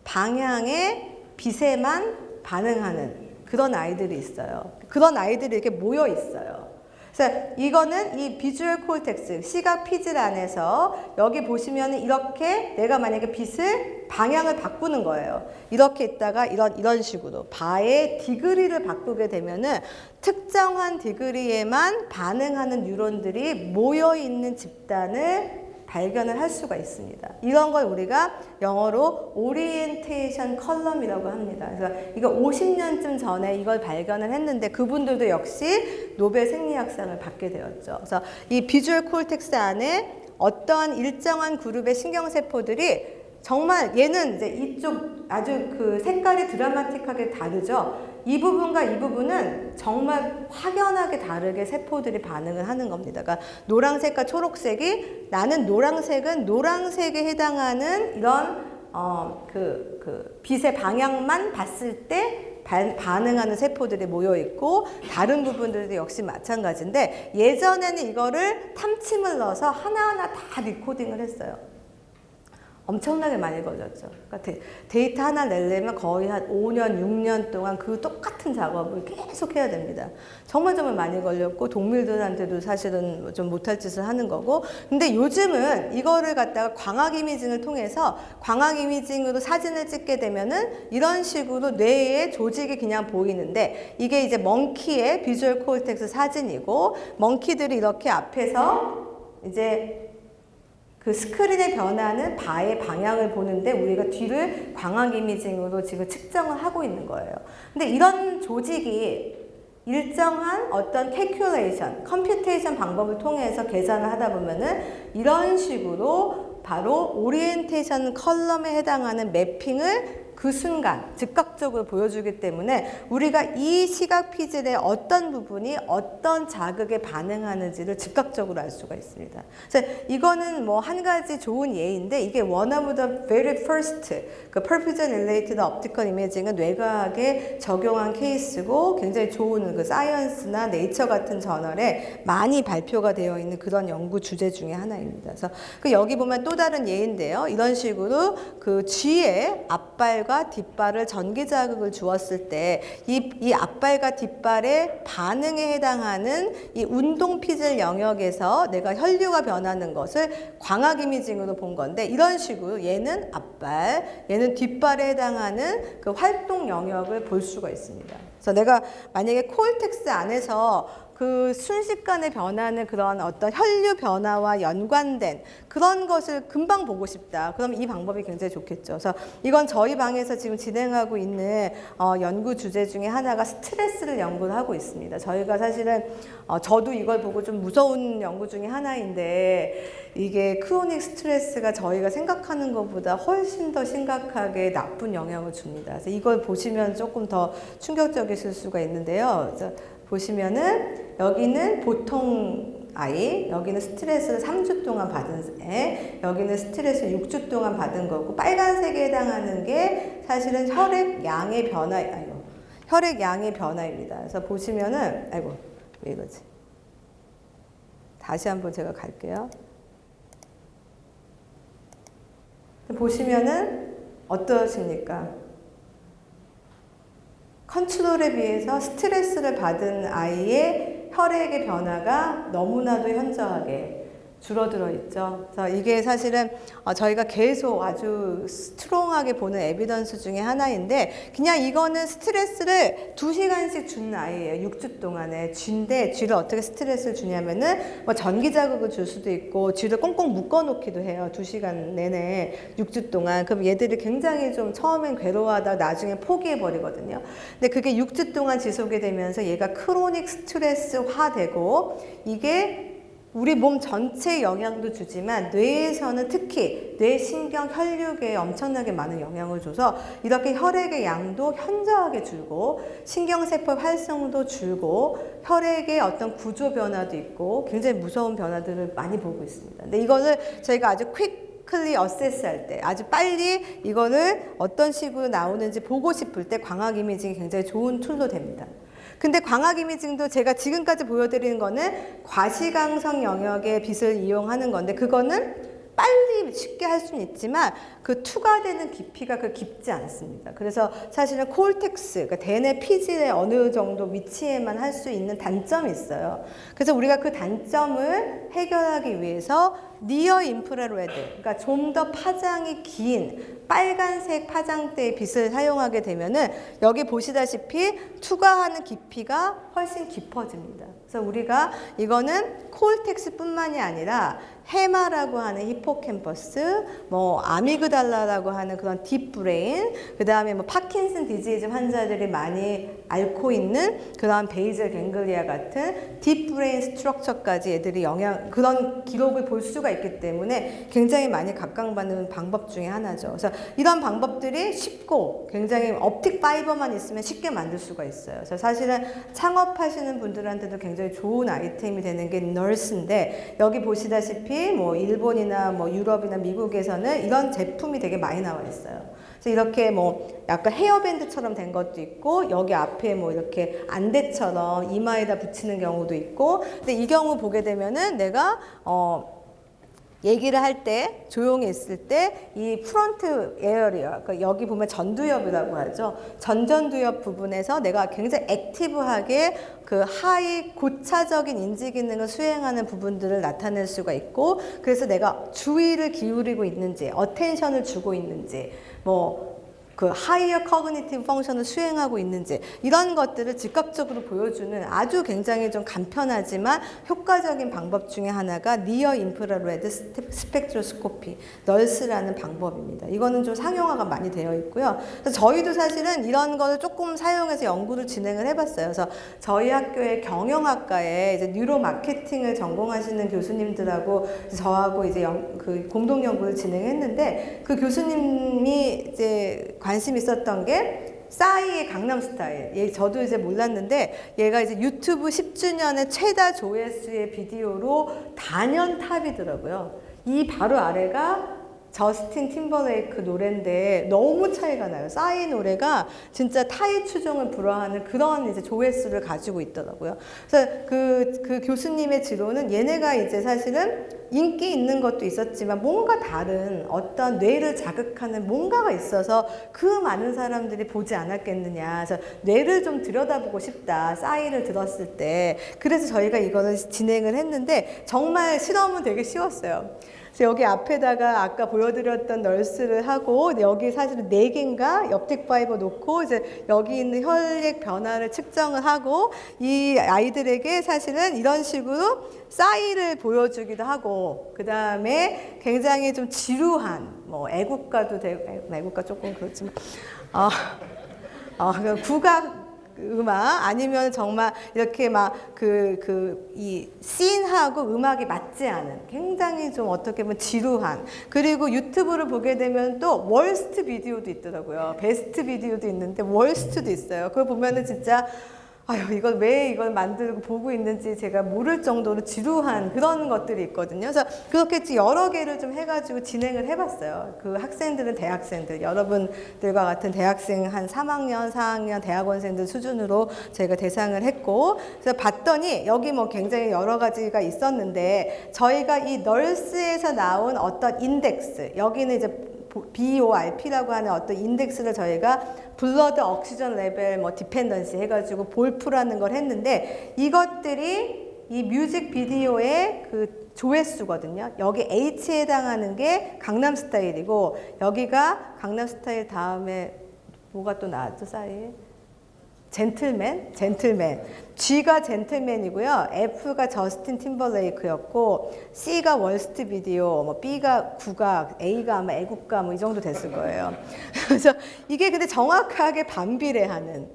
방향의 빛에만 반응하는 그런 아이들이 있어요. 그런 아이들이 이렇게 모여 있어요. 그래서 이거는 이 비주얼 콜텍스, 시각 피질 안에서 여기 보시면 이렇게 내가 만약에 빛을 방향을 바꾸는 거예요. 이렇게 있다가 이런 식으로 바의 디그리를 바꾸게 되면은 특정한 디그리에만 반응하는 뉴런들이 모여 있는 집단을 발견을 할 수가 있습니다. 이런 걸 우리가 영어로 오리엔테이션 컬럼이라고 합니다. 그래서 이거 50년쯤 전에 이걸 발견을 했는데 그분들도 역시 노벨 생리학상을 받게 되었죠. 그래서 이 비주얼 콜텍스 안에 어떠한 일정한 그룹의 신경세포들이 정말 얘는 이제 이쪽 아주 그 색깔이 드라마틱하게 다르죠. 이 부분과 이 부분은 정말 확연하게 다르게 세포들이 반응을 하는 겁니다. 그러니까 노란색과 초록색이 나는 노란색은 노란색에 해당하는 이런 빛의 방향만 봤을 때 반응하는 세포들이 모여 있고 다른 부분들도 역시 마찬가지인데 예전에는 이거를 탐침을 넣어서 하나하나 다 리코딩을 했어요. 엄청나게 많이 걸렸죠. 그러니까 데이터 하나 내려면 거의 한 5년, 6년 동안 그 똑같은 작업을 계속 해야 됩니다. 정말 많이 걸렸고 동물들한테도 사실은 좀 못할 짓을 하는 거고 근데 요즘은 이거를 갖다가 광학 이미징을 통해서 광학 이미징으로 사진을 찍게 되면은 이런 식으로 뇌의 조직이 그냥 보이는데 이게 이제 멍키의 비주얼 콜텍스 사진이고 멍키들이 이렇게 앞에서 이제 그 스크린에 변하는 바의 방향을 보는데 우리가 뒤를 광학 이미징으로 지금 측정을 하고 있는 거예요. 근데 이런 조직이 일정한 어떤 calculation, 컴퓨테이션 방법을 통해서 계산을 하다 보면은 이런 식으로 바로 오리엔테이션 컬럼에 해당하는 매핑을 그 순간 즉각적으로 보여주기 때문에 우리가 이 시각 피질의 어떤 부분이 어떤 자극에 반응하는지를 즉각적으로 알 수가 있습니다. 그래서 이거는 뭐 한 가지 좋은 예인데 이게 one of the very first 그 perfusion related optical imaging은 뇌과학에 적용한 케이스고 굉장히 좋은 그 사이언스나 네이처 같은 저널에 많이 발표가 되어 있는 그런 연구 주제 중에 하나입니다. 그래서 그 여기 보면 또 다른 예인데요. 이런 식으로 그 쥐의 앞발과 뒷발을 전기 자극을 주었을 때 이 앞발과 뒷발의 반응에 해당하는 이 운동 피질 영역에서 내가 혈류가 변하는 것을 광학 이미징으로 본 건데 이런 식으로 얘는 앞발, 얘는 뒷발에 해당하는 그 활동 영역을 볼 수가 있습니다. 그래서 내가 만약에 콜텍스 안에서 그 순식간에 변하는 그런 어떤 혈류 변화와 연관된 그런 것을 금방 보고 싶다. 그럼 이 방법이 굉장히 좋겠죠. 그래서 이건 저희 방에서 지금 진행하고 있는 연구 주제 중에 하나가 스트레스를 연구를 하고 있습니다. 저희가 사실은 저도 이걸 보고 좀 무서운 연구 중에 하나인데 이게 크로닉 스트레스가 저희가 생각하는 것보다 훨씬 더 심각하게 나쁜 영향을 줍니다. 그래서 이걸 보시면 조금 더 충격적이실 수가 있는데요. 그래서 보시면은 여기는 보통 아이, 여기는 스트레스를 3주 동안 받은 애, 여기는 스트레스를 6주 동안 받은 거고 빨간색에 해당하는 게 사실은 혈액 양의 변화, 혈액 양의 변화입니다. 그래서 보시면은, 아이고, 왜 이러지? 다시 한번 제가 갈게요. 보시면은 어떠십니까? 컨트롤에 비해서 스트레스를 받은 아이의 혈액의 변화가 너무나도 현저하게 줄어들어 있죠. 그래서 이게 사실은 저희가 계속 아주 스트롱하게 보는 에비던스 중에 하나인데, 그냥 이거는 스트레스를 2시간씩 준 아이예요. 6주 동안에. 쥐인데, 쥐를 어떻게 스트레스를 주냐면은 뭐 전기 자극을 줄 수도 있고, 쥐를 꽁꽁 묶어 놓기도 해요. 2시간 내내 6주 동안. 그럼 얘들이 굉장히 좀 처음엔 괴로워하다가 나중에 포기해 버리거든요. 근데 그게 6주 동안 지속이 되면서 얘가 크로닉 스트레스화 되고, 이게 우리 몸 전체에 영향도 주지만 뇌에서는 특히 뇌신경 혈육에 엄청나게 많은 영향을 줘서 이렇게 혈액의 양도 현저하게 줄고, 신경세포 활성도 줄고, 혈액의 어떤 구조 변화도 있고 굉장히 무서운 변화들을 많이 보고 있습니다. 근데 이거를 저희가 아주 클리 어세스 할 때, 아주 빨리 이거를 어떤 식으로 나오는지 보고 싶을 때 광학 이미징이 굉장히 좋은 툴로 됩니다. 근데 광학 이미징도 제가 지금까지 보여드리는 거는 과시광선 영역의 빛을 이용하는 건데, 그거는 빨리 쉽게 할 수는 있지만 그 투과되는 깊이가 그 깊지 않습니다. 그래서 사실은 콜텍스, 그러니까 대뇌 피질의 어느 정도 위치에만 할 수 있는 단점이 있어요. 그래서 우리가 그 단점을 해결하기 위해서 니어 인프라레드, 그러니까 좀 더 파장이 긴 빨간색 파장대의 빛을 사용하게 되면은 여기 보시다시피 투과하는 깊이가 훨씬 깊어집니다. 그래서 우리가 이거는 콜텍스뿐만이 아니라 헤마라고 하는 히포캠퍼스, 뭐 아미그달라라고 하는 그런 딥브레인, 그 다음에 뭐 파킨슨 디지즈 환자들이 많이 앓고 있는 그런 베이zel 갱글리아 같은 딥브레인 스트럭처까지 애들이 그런 기록을 볼 수가 있기 때문에 굉장히 많이 각광받는 방법 중에 하나죠. 그래서 이런 방법들이 쉽고 굉장히 옵틱 파이버만 있으면 쉽게 만들 수가 있어요. 그래서 사실은 창업하시는 분들한테도 굉장히 좋은 아이템이 되는 게 널스인데, 여기 보시다시피 뭐 일본이나 뭐 유럽이나 미국에서는 이런 제품이 되게 많이 나와 있어요. 그래서 이렇게 뭐 약간 헤어밴드처럼 된 것도 있고, 여기 앞에 뭐 이렇게 안대처럼 이마에다 붙이는 경우도 있고. 근데 이 경우 보게 되면은 내가 얘기를 할 때, 조용히 있을 때 이 프론트 에어리어, 그러니까 여기 보면 전두엽이라고 하죠. 전전두엽 부분에서 내가 굉장히 액티브하게 그 하이 고차적인 인지 기능을 수행하는 부분들을 나타낼 수가 있고, 그래서 내가 주의를 기울이고 있는지, 어텐션을 주고 있는지, 뭐 그 하이어 커그니티브 펑션을 수행하고 있는지, 이런 것들을 즉각적으로 보여주는 아주 굉장히 좀 간편하지만 효과적인 방법 중에 하나가 니어 인프라레드 스펙트로스코피, 널스라는 방법입니다. 이거는 좀 상용화가 많이 되어 있고요. 그래서 저희도 사실은 이런 거를 조금 사용해서 연구를 진행을 해봤어요. 그래서 저희 학교의 경영학과에 이제 뉴로 마케팅을 전공하시는 교수님들하고 저하고 이제 그 공동 연구를 진행했는데, 그 교수님이 이제 관심 있었던 게 싸이의 강남스타일. 저도 이제 몰랐는데 얘가 이제 유튜브 10주년의 최다 조회수의 비디오로 단연 탑이더라고요. 이 바로 아래가 저스틴 팀버레이크 노래인데 너무 차이가 나요. 싸이 노래가 진짜 타의 추종을 불허하는 그런 이제 조회수를 가지고 있더라고요. 그래서 그 교수님의 지로는 얘네가 이제 사실은 인기 있는 것도 있었지만 뭔가 다른 어떤 뇌를 자극하는 뭔가가 있어서 그 많은 사람들이 보지 않았겠느냐. 그래서 뇌를 좀 들여다보고 싶다. 싸이를 들었을 때. 그래서 저희가 이거를 진행을 했는데 정말 실험은 되게 쉬웠어요. 그래서 여기 앞에다가 아까 보여드렸던 널스를 하고, 여기 사실은 4개인가 엽틱 파이버 놓고 이제 여기 있는 혈액 변화를 측정을 하고, 이 아이들에게 사실은 이런 식으로 싸이를 보여주기도 하고, 그 다음에 굉장히 좀 지루한 뭐 애국가도 되고, 애국가 조금 그렇지만 국악 음악, 아니면 정말 이렇게 막 이 씬하고 음악이 맞지 않은 굉장히 좀 어떻게 보면 지루한, 그리고 유튜브를 보게 되면 또 월스트 비디오도 있더라고요. 베스트 비디오도 있는데 월스트도 있어요. 그걸 보면은 진짜 아유, 이걸 왜 이걸 만들고 보고 있는지 제가 모를 정도로 지루한 그런 것들이 있거든요. 그래서 그렇게 여러 개를 좀 해가지고 진행을 해봤어요. 그 학생들은 대학생들, 여러분들과 같은 대학생 한 3학년, 4학년 대학원생들 수준으로 저희가 대상을 했고, 그래서 봤더니 여기 뭐 굉장히 여러 가지가 있었는데, 저희가 이 널스에서 나온 어떤 인덱스, 여기는 이제 BORP라고 하는 어떤 인덱스를 저희가 블러드 옥시전 레벨 뭐 디펜던시 해가지고 볼프라는 걸 했는데, 이것들이 이 뮤직 비디오의 그 조회수거든요. 여기 H에 해당하는 게 강남스타일이고, 여기가 강남스타일 다음에 뭐가 또 나왔죠, 사이에? 젠틀맨. G가 젠틀맨이고요. F가 저스틴 팀버레이크였고, C가 월스트 비디오, 뭐 B가 국악, A가 아마 애국가 뭐 이 정도 됐을 거예요. 그래서 이게 근데 정확하게 반비례하는.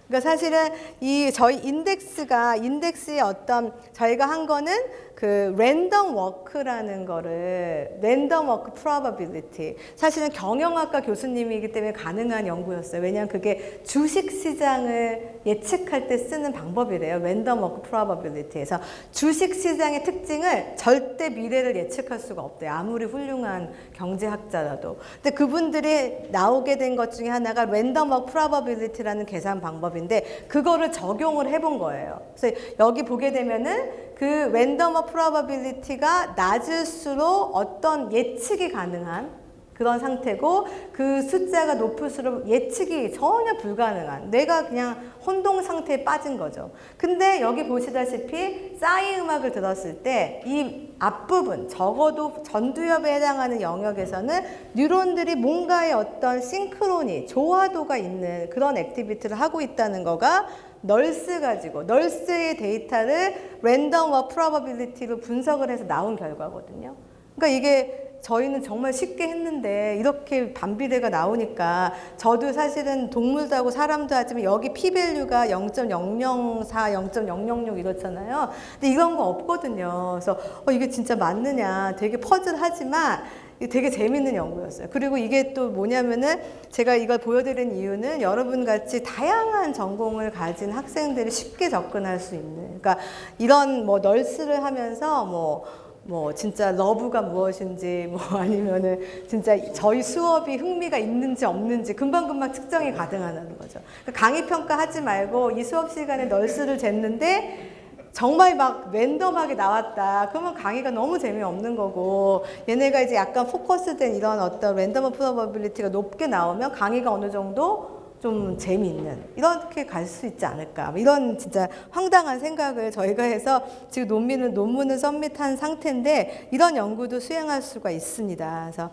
그러니까 사실은 이 저희 인덱스의 어떤 저희가 한 거는 그 랜덤 워크라는 거를 랜덤 워크 프로바빌리티, 사실은 경영학과 교수님이기 때문에 가능한 연구였어요. 왜냐하면 그게 주식 시장을 예측할 때 쓰는 방법이래요. 랜덤 워크 프로바빌리티에서 주식 시장의 특징을 절대 미래를 예측할 수가 없대요. 아무리 훌륭한 경제학자라도. 근데 그분들이 나오게 된 것 중에 하나가 랜덤 워크 프로바빌리티라는 계산 방법인데, 그거를 적용을 해본 거예요. 그래서 여기 보게 되면은 그 랜덤 워크 프로바빌리티가 낮을수록 어떤 예측이 가능한 그런 상태고, 그 숫자가 높을수록 예측이 전혀 불가능한, 내가 그냥 혼동 상태에 빠진 거죠. 근데 여기 보시다시피 싸이 음악을 들었을 때 이 앞부분, 적어도 전두엽에 해당하는 영역에서는 뉴런들이 뭔가의 어떤 싱크로니, 조화도가 있는 그런 액티비티를 하고 있다는 거가 널스의 데이터를 랜덤 워크 프로바빌리티로 분석을 해서 나온 결과거든요. 그러니까 이게 저희는 정말 쉽게 했는데 이렇게 반비례가 나오니까, 저도 사실은 동물도 하고 사람도 하지만 여기 p-밸류가 0.004, 0.006 이렇잖아요. 근데 이런 거 없거든요. 그래서 이게 진짜 맞느냐 되게 퍼즐하지만 되게 재밌는 연구였어요. 그리고 이게 또 뭐냐면은, 제가 이걸 보여드린 이유는 여러분 같이 다양한 전공을 가진 학생들이 쉽게 접근할 수 있는, 그러니까 이런 뭐 널스를 하면서 뭐 진짜 러브가 무엇인지, 뭐 아니면은 진짜 저희 수업이 흥미가 있는지 없는지 금방금방 측정이 가능하다는 거죠. 그러니까 강의 평가하지 말고 이 수업 시간에 널스를 쟀는데 정말 막 랜덤하게 나왔다. 그러면 강의가 너무 재미없는 거고, 얘네가 이제 약간 포커스된 이런 어떤 랜덤 프로바빌리티가 높게 나오면 강의가 어느 정도 좀 재미있는, 이렇게 갈 수 있지 않을까, 이런 진짜 황당한 생각을 저희가 해서 지금 논문을 서밋한 상태인데, 이런 연구도 수행할 수가 있습니다. 그래서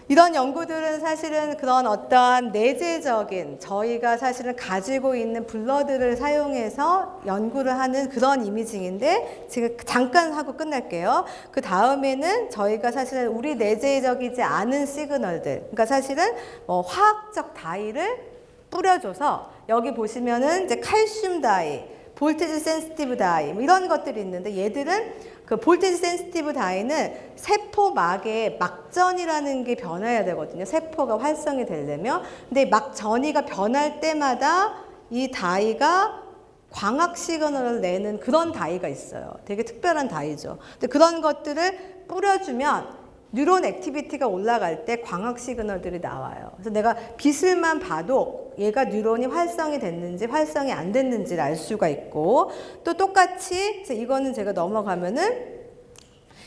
이런 연구들은 사실은 그런 어떤 내재적인, 저희가 사실은 가지고 있는 블러드를 사용해서 연구를 하는 그런 이미징인데, 지금 잠깐 하고 끝날게요. 그 다음에는 저희가 사실은 우리 내재적이지 않은 시그널들, 그러니까 사실은 뭐 화학적 다이를 뿌려줘서, 여기 보시면은 이제 칼슘 다이, 볼테지 센시티브 다이, 뭐 이런 것들이 있는데, 얘들은 그 볼테지 센시티브 다이는 세포막에 막전이라는 게 변해야 되거든요. 세포가 활성이 되려면. 근데 막전이가 변할 때마다 이 다이가 광학 시그널을 내는 그런 다이가 있어요. 되게 특별한 다이죠. 근데 그런 것들을 뿌려주면 뉴런 액티비티가 올라갈 때 광학 시그널들이 나와요. 그래서 내가 빛을만 봐도 얘가 뉴런이 활성이 됐는지 활성이 안 됐는지를 알 수가 있고, 또 똑같이 이거는 제가 넘어가면은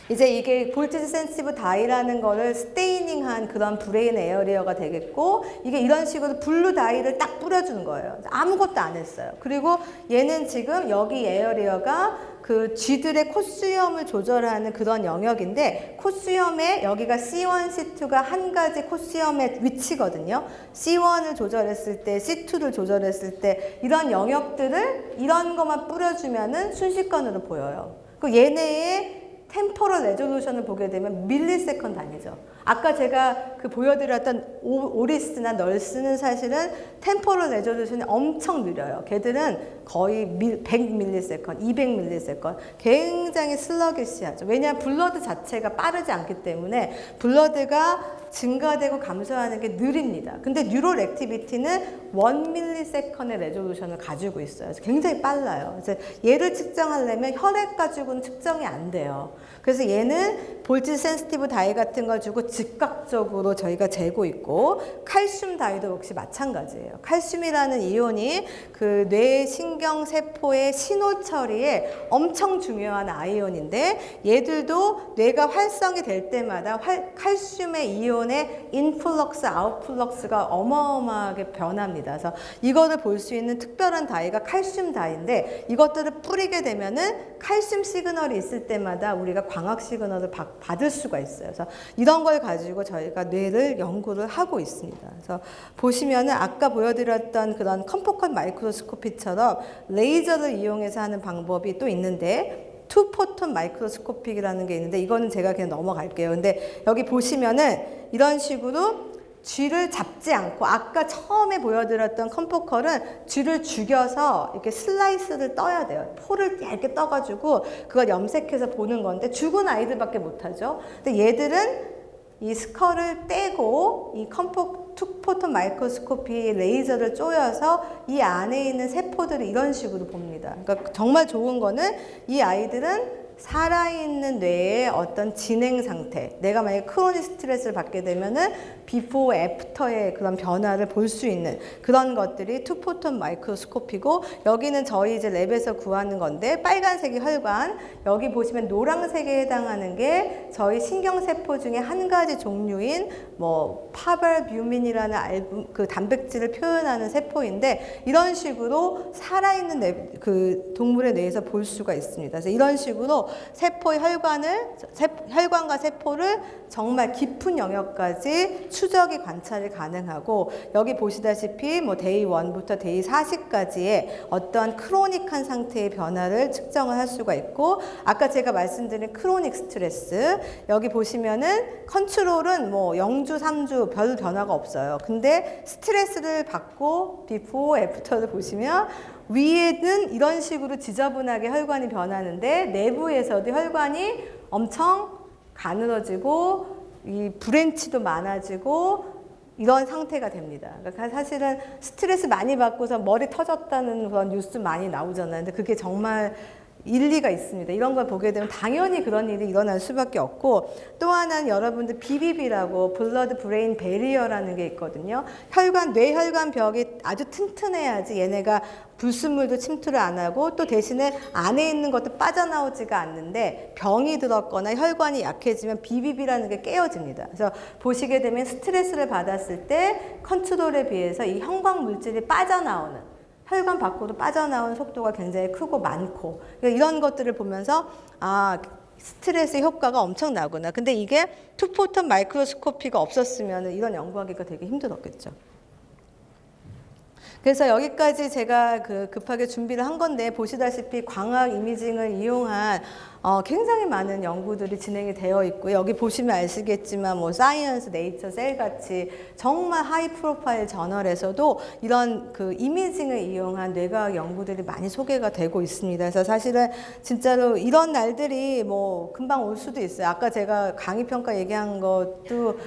이제 이게 볼테지 센시티브 다이라는 거를 스테이닝한 그런 브레인 에어리어가 되겠고, 이게 이런 식으로 블루 다이를 딱 뿌려주는 거예요. 아무것도 안 했어요. 그리고 얘는 지금 여기 에어리어가 그 쥐들의 콧수염을 조절하는 그런 영역인데, 콧수염에 여기가 C1, C2가 한 가지 콧수염의 위치거든요. C1을 조절했을 때, C2를 조절했을 때, 이런 영역들을 이런 것만 뿌려주면은 순식간으로 보여요. 그 얘네의 템포럴 레졸루션을 보게 되면 밀리세컨 단위죠. 아까 제가 그 보여드렸던 오리스나 널스는 사실은 템포럴 레졸루션이 엄청 느려요. 걔들은 거의 100밀리세컨, 200밀리세컨, 굉장히 슬러기시하죠. 왜냐하면 블러드 자체가 빠르지 않기 때문에 블러드가 증가되고 감소하는 게 느립니다. 근데 뉴럴 액티비티는 1ms의 레졸루션을 가지고 있어요. 그래서 굉장히 빨라요. 그래서 얘를 측정하려면 혈액 가지고는 측정이 안 돼요. 그래서 얘는 볼티지 센시티브 다이 같은 걸 주고 즉각적으로 저희가 재고 있고, 칼슘 다이도 역시 마찬가지예요. 칼슘이라는 이온이 그 뇌 신경 세포의 신호 처리에 엄청 중요한 아이온인데, 얘들도 뇌가 활성이 될 때마다 칼슘의 이온의 인플럭스, 아웃플럭스가 어마어마하게 변합니다. 그래서 이거를 볼 수 있는 특별한 다이가 칼슘 다이인데, 이것들을 뿌리게 되면은 칼슘 시그널이 있을 때마다 우리가 광학 시그널을 받을 수가 있어요. 그래서 이런 걸 가지고 저희가 뇌를 연구를 하고 있습니다. 그래서 보시면은 아까 보여드렸던 그런 컴포컨 마이크로스코피처럼 레이저를 이용해서 하는 방법이 또 있는데, 투포톤 마이크로스코픽이라는 게 있는데, 이거는 제가 그냥 넘어갈게요. 근데 여기 보시면은 이런 식으로 쥐를 잡지 않고, 아까 처음에 보여드렸던 컴포컬은 쥐를 죽여서 이렇게 슬라이스를 떠야 돼요. 포를 얇게 떠가지고 그걸 염색해서 보는 건데, 죽은 아이들밖에 못하죠. 근데 얘들은 이 스컬을 떼고 이 투포톤 마이크로스코피 레이저를 쪼여서 이 안에 있는 세포들을 이런 식으로 봅니다. 그러니까 정말 좋은 거는 이 아이들은 살아있는 뇌의 어떤 진행 상태, 내가 만약에 크로닉 스트레스를 받게 되면은 비포 애프터의 그런 변화를 볼 수 있는 그런 것들이 투포톤 마이크로스코피고, 여기는 저희 이제 랩에서 구하는 건데, 빨간색이 혈관, 여기 보시면 노란색에 해당하는 게 저희 신경세포 중에 한 가지 종류인 뭐 파발뷰민이라는 그 단백질을 표현하는 세포인데, 이런 식으로 살아있는 그 동물의 뇌에서 볼 수가 있습니다. 그래서 이런 식으로 세포의 혈관과 세포를 정말 깊은 영역까지 추적이 관찰이 가능하고, 여기 보시다시피 뭐 데이 1부터 데이 40까지의 어떠한 크로닉한 상태의 변화를 측정을 할 수가 있고, 아까 제가 말씀드린 크로닉 스트레스, 여기 보시면은 컨트롤은 뭐 0주, 3주 별 변화가 없어요. 근데 스트레스를 받고 비포 애프터를 보시면 위에는 이런 식으로 지저분하게 혈관이 변하는데, 내부에서도 혈관이 엄청 가늘어지고 이 브랜치도 많아지고 이런 상태가 됩니다. 그러니까 사실은 스트레스 많이 받고서 머리 터졌다는 그런 뉴스 많이 나오잖아요. 근데 그게 정말 일리가 있습니다. 이런 걸 보게 되면 당연히 그런 일이 일어날 수밖에 없고, 또 하나는 여러분들 BBB라고 블러드 브레인 베리어라는 게 있거든요. 뇌혈관 벽이 아주 튼튼해야지 얘네가 불순물도 침투를 안 하고, 또 대신에 안에 있는 것도 빠져나오지가 않는데, 병이 들었거나 혈관이 약해지면 BBB라는 게 깨어집니다. 그래서 보시게 되면 스트레스를 받았을 때 컨트롤에 비해서 이 형광 물질이 빠져나오는, 혈관 밖으로 빠져나오는 속도가 굉장히 크고 많고, 이런 것들을 보면서 아, 스트레스 효과가 엄청나구나. 근데 이게 투포톤 마이크로스코피가 없었으면 이런 연구하기가 되게 힘들었겠죠. 그래서 여기까지 제가 급하게 준비를 한 건데, 보시다시피 광학 이미징을 이용한 굉장히 많은 연구들이 진행이 되어 있고, 여기 보시면 아시겠지만 뭐 사이언스, 네이처, 셀 같이 정말 하이 프로파일 저널에서도 이런 그 이미징을 이용한 뇌과학 연구들이 많이 소개가 되고 있습니다. 그래서 사실은 진짜로 이런 날들이 뭐 금방 올 수도 있어요. 아까 제가 강의 평가 얘기한 것도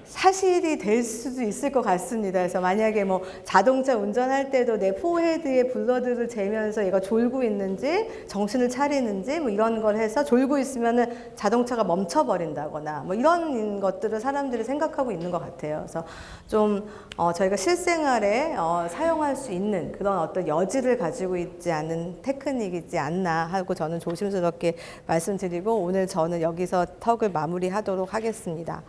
사실이 될 수도 있을 것 같습니다. 그래서 만약에 뭐 자동차 운전할 때도 내 포헤드에 블러드를 재면서 얘가 졸고 있는지 정신을 차리는지 뭐 이런 걸 해서 졸고 있으면은 자동차가 멈춰버린다거나 뭐 이런 것들을 사람들이 생각하고 있는 것 같아요. 그래서 좀 저희가 실생활에 사용할 수 있는 그런 어떤 여지를 가지고 있지 않은 테크닉이지 않나 하고 저는 조심스럽게 말씀드리고, 오늘 저는 여기서 턱을 마무리하도록 하겠습니다.